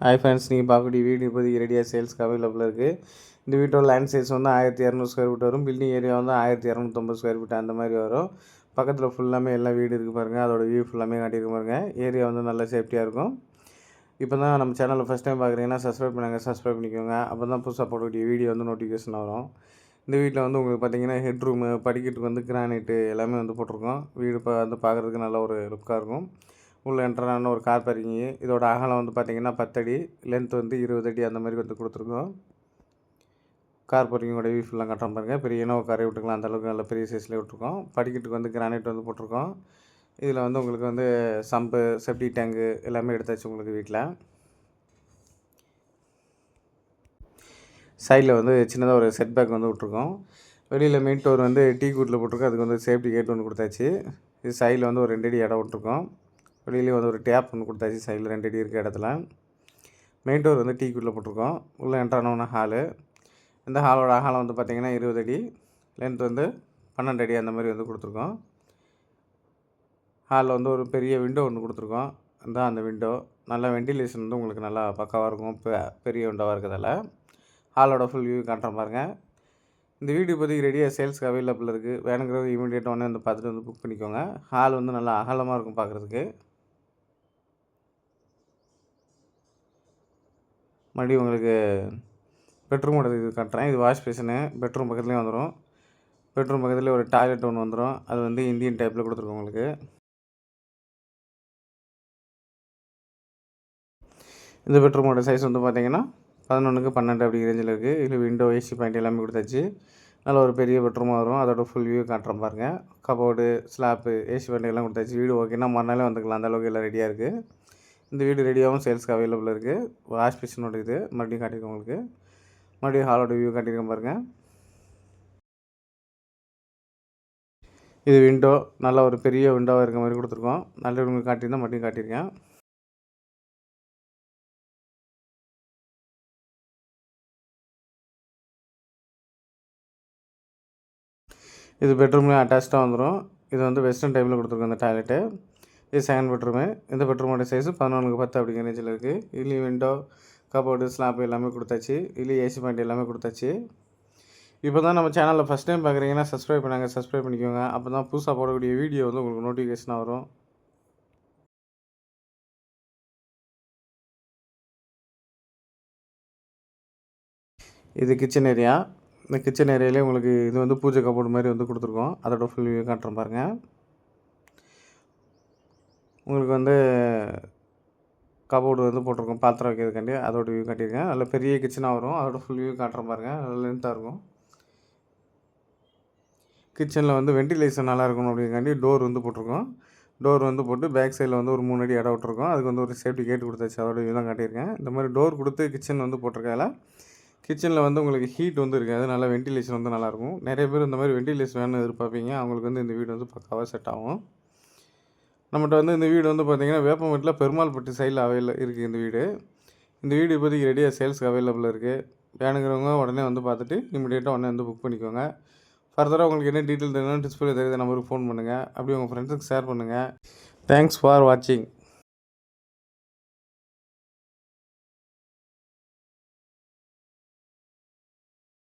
Hi friends, நீங்கள் பார்க்கக்கூடிய வீடு இப்போதைக்கு ரெடியாக சேல்ஸ்க்கு அவைலபிளாக இருக்குது. இந்த வீட்டோட லேண்ட் சைஸ் வந்து 1200 ஸ்கொயர் ஃபீட் வரும். பில்டிங் ஏரியா வந்து 1250 ஸ்கொயர் ஃபீட் அந்த மாதிரி வரும். பக்கத்தில் ஃபுல்லாமே எல்லா வீடு இருக்குது பாருங்கள். அதோட வியூ ஃபுல்லாமே காட்டியிருக்கு பாருங்கள். ஏரியா வந்து நல்ல சேஃப்டியாக இருக்கும். இப்போ தான் நம்ம சேனலில் ஃபஸ்ட் டைம் பார்க்குறீங்கன்னா சப்ஸ்கிரைப் பண்ணிக்கோங்க. அப்போ தான் புதுசாக போடக்கூடிய வீடியோ வந்து நோட்டிஃபிகேஷன் வரும். இந்த வீட்டில் வந்து உங்களுக்கு பார்த்தீங்கன்னா ஹெட் ரூமு, படிக்கட்டுக்கு வந்து கிரானைட்டு எல்லாமே வந்து போட்டிருக்கோம். வீடு இப்போ வந்து பார்க்குறதுக்கு நல்ல ஒரு லுக்காக இருக்கும். உள்ளே என்ட்ரான ஒரு கார் பார்க்கிங்கு. இதோட அகலம் வந்து பார்த்திங்கன்னா 10 அடி, லென்த் வந்து 20 அடி அந்த மாதிரி வந்து கொடுத்துருக்கோம். கார் பார்க்கிங்கோட வியூ ஃபுல்லாக கட்டுற பாருங்கள். பெரிய இனோவா காரை விட்டுருக்கலாம், அந்தளவுக்கு நல்ல பெரிய சைஸ்லேயே விட்டுருக்கோம். படிக்கட்டுக்கு வந்து கிரானைட் வந்து போட்டிருக்கோம். இதில் வந்து உங்களுக்கு வந்து சம்பு, செப்டி டேங்கு எல்லாமே எடுத்தாச்சு உங்களுக்கு வீட்டில். சைடில் வந்து சின்னதாக ஒரு செட் பேக் வந்து விட்ருக்கோம். வெளியில் மெயின் டோர் வந்து டீ கூட்டில் போட்டிருக்கோம். அதுக்கு வந்து சேஃப்டி கேட் ஒன்று கொடுத்தாச்சு. இது சைடில் வந்து ஒரு 2 அடி இடம் விட்ருக்கோம். வெளியிலே வந்து ஒரு டேப் ஒன்று கொடுத்தாச்சு. சைடில் 2 அடி இருக்க இடத்துல மெயின் டோர் வந்து டீ கூட்டில் போட்டிருக்கோம். உள்ளே என்ட்ரானோன்னா ஹாலு. இந்த ஹாலோட அகலம் வந்து பார்த்திங்கன்னா 20 அடி, லென்த் வந்து 12 அடி அந்த மாதிரி வந்து கொடுத்துருக்கோம். ஹாலில் வந்து ஒரு பெரிய விண்டோ ஒன்று கொடுத்துருக்கோம். அந்த விண்டோ நல்லா வெண்டிலேஷன் வந்து உங்களுக்கு நல்லா பக்காவாக இருக்கும். பெரிய விண்டோவாக இருக்கிறதால ஹாலோட ஃபுல் வியூ காட்டுற பாருங்கள். இந்த வீடு இப்போதைக்கு ரெடியாக சேல்ஸ்க்கு அவைலபிள் இருக்குது. வேணுங்கிறது இமீடியட்டாக உடனே வந்து பார்த்துட்டு வந்து புக் பண்ணிக்கோங்க. ஹால் வந்து நல்லா அகலமாக இருக்கும் பார்க்குறதுக்கு. மறுபடியும் உங்களுக்கு பெட்ரூமோட இது காட்டுறேன். இது வாஷ் பேஷனு. பெட்ரூம் பக்கத்துலேயும் வந்துடும். பெட்ரூம் பக்கத்துலேயே ஒரு டாய்லெட் ஒன்று வந்துடும். அது வந்து இந்தியன் டைப்பில் கொடுத்துருக்கோம் உங்களுக்கு. இந்த பெட்ரூமோட சைஸ் வந்து பார்த்திங்கன்னா 11க்கு 12 அப்படி ரேஞ்சில் இருக்குது. இதில் விண்டோ, ஏசி பாயிண்ட் எல்லாமே கொடுத்தாச்சு. நல்ல ஒரு பெரிய பெட்ரூமாக வரும். அதோட ஃபுல் வியூ காட்டுறேன் பாருங்கள். கபோர்டு, ஸ்லாப்பு, ஏசி பாயிண்ட் எல்லாம் கொடுத்தாச்சு. வீடு ஓகேன்னா மறுநாளே வந்துக்கலாம். அந்தளவுக்கு எல்லாம் ரெடியாக இருக்குது. இந்த வீடு ரெடியாகவும் சேல்ஸ்க்கு அவைலபிள் இருக்குது. வாஷ் பேஷனோட இது மறுபடியும் காட்டியிருக்கோம் உங்களுக்கு. மறுபடியும் ஹாலோட வியூ காட்டியிருக்கேன் பாருங்கள். இது விண்டோ நல்ல ஒரு பெரிய விண்டோவாக இருக்க மாதிரி கொடுத்துருக்கோம். நல்ல உங்களுக்கு காட்டியிருந்தால் மறுபடியும் காட்டியிருக்கேன். இது பெட்ரூம்லேயும் அட்டாச்சாக வந்துடும். இது வந்து வெஸ்டர்ன் டைப்பில் கொடுத்துருக்கோம் இந்த டாய்லெட்டு. இது செகண்ட் பெட்ரூமு. இந்த பெட்ரூமோட சைஸு 11க்கு 10 அப்படிங்கிற ரேஞ்சில் இருக்குது. இதுலேயும் விண்டோ, கபோர்டு, ஸ்லாப் எல்லாமே கொடுத்தாச்சு. இதுலேயும் ஏசி பாயிண்ட் எல்லாமே கொடுத்தாச்சு. இப்போ தான் நம்ம சேனலில் ஃபஸ்ட் டைம் பார்க்குறீங்கன்னா சப்ஸ்கிரைப் பண்ணிக்கோங்க. அப்போ தான் புதுசாக போடக்கூடிய வீடியோ வந்து உங்களுக்கு நோட்டிஃபிகேஷனாக வரும். இது கிச்சன் ஏரியா. இந்த கிச்சன் ஏரியாவிலே உங்களுக்கு இது வந்து பூஜை கபோர்டு மாதிரி வந்து கொடுத்துருக்கோம். அதோட ஃபுல் வியூ காட்டுறேன் பாருங்கள். உங்களுக்கு வந்து கபோர்டு வந்து போட்டிருக்கோம் பாத்திரம் வைக்கிறதுக்காண்டி. அதோட வியூ காட்டியிருக்கேன். நல்ல பெரிய கிச்சனாக வரும். அதோட ஃபுல் வியூ காட்டுறேன் பாருங்கள். நல்ல லென்த்தாக இருக்கும். கிச்சனில் வந்து வெண்டிலேஷன் நல்லா இருக்கணும் அப்படிங்காண்டி டோர் வந்து போட்டிருக்கோம். டோர் வந்து போட்டு பேக் சைடில் வந்து ஒரு 3 அடி இடம் விட்ருக்கோம். அதுக்கு வந்து ஒரு சேஃப்டி கேட் கொடுத்தாச்சு. அதோட வியூ தான் காட்டியிருக்கேன். இந்த மாதிரி டோர் கொடுத்து கிச்சன் வந்து போட்டிருக்கால கிச்சனில் வந்து உங்களுக்கு ஹீட் வந்து இருக்காது. நல்லா வெண்டிலேஷன் வந்து நல்லாயிருக்கும். நிறைய பேர் இந்த மாதிரி வெண்டிலேஷன் வேணும்னு எதிர்பார்ப்பீங்க. அவங்களுக்கு வந்து இந்த வீடு வந்து பக்காவாக செட் ஆகும். நம்மகிட்ட வந்து இந்த வீடு வந்து பார்த்திங்கன்னா வேப்பமட்டில் பெருமாள்பட்டு சைடில் இருக்குது இந்த வீடு. இந்த வீடு இப்போதைக்கு ரெடியாக சேல்ஸ்க்கு அவைலபிள் இருக்குது. வேணுங்கிறவங்க உடனே வந்து பார்த்துட்டு இமீடியட்டாக உடனே வந்து புக் பண்ணிக்கோங்க. ஃபர்தராக உங்களுக்கு என்ன டீட்டெயில் தெரியணும் டிஸ்பிளே தெரியுது நம்பருக்கு ஃபோன் பண்ணுங்கள். அப்படியே உங்கள் ஃப்ரெண்ட்ஸுக்கு ஷேர் பண்ணுங்கள். தேங்க்ஸ் ஃபார் வாட்சிங்.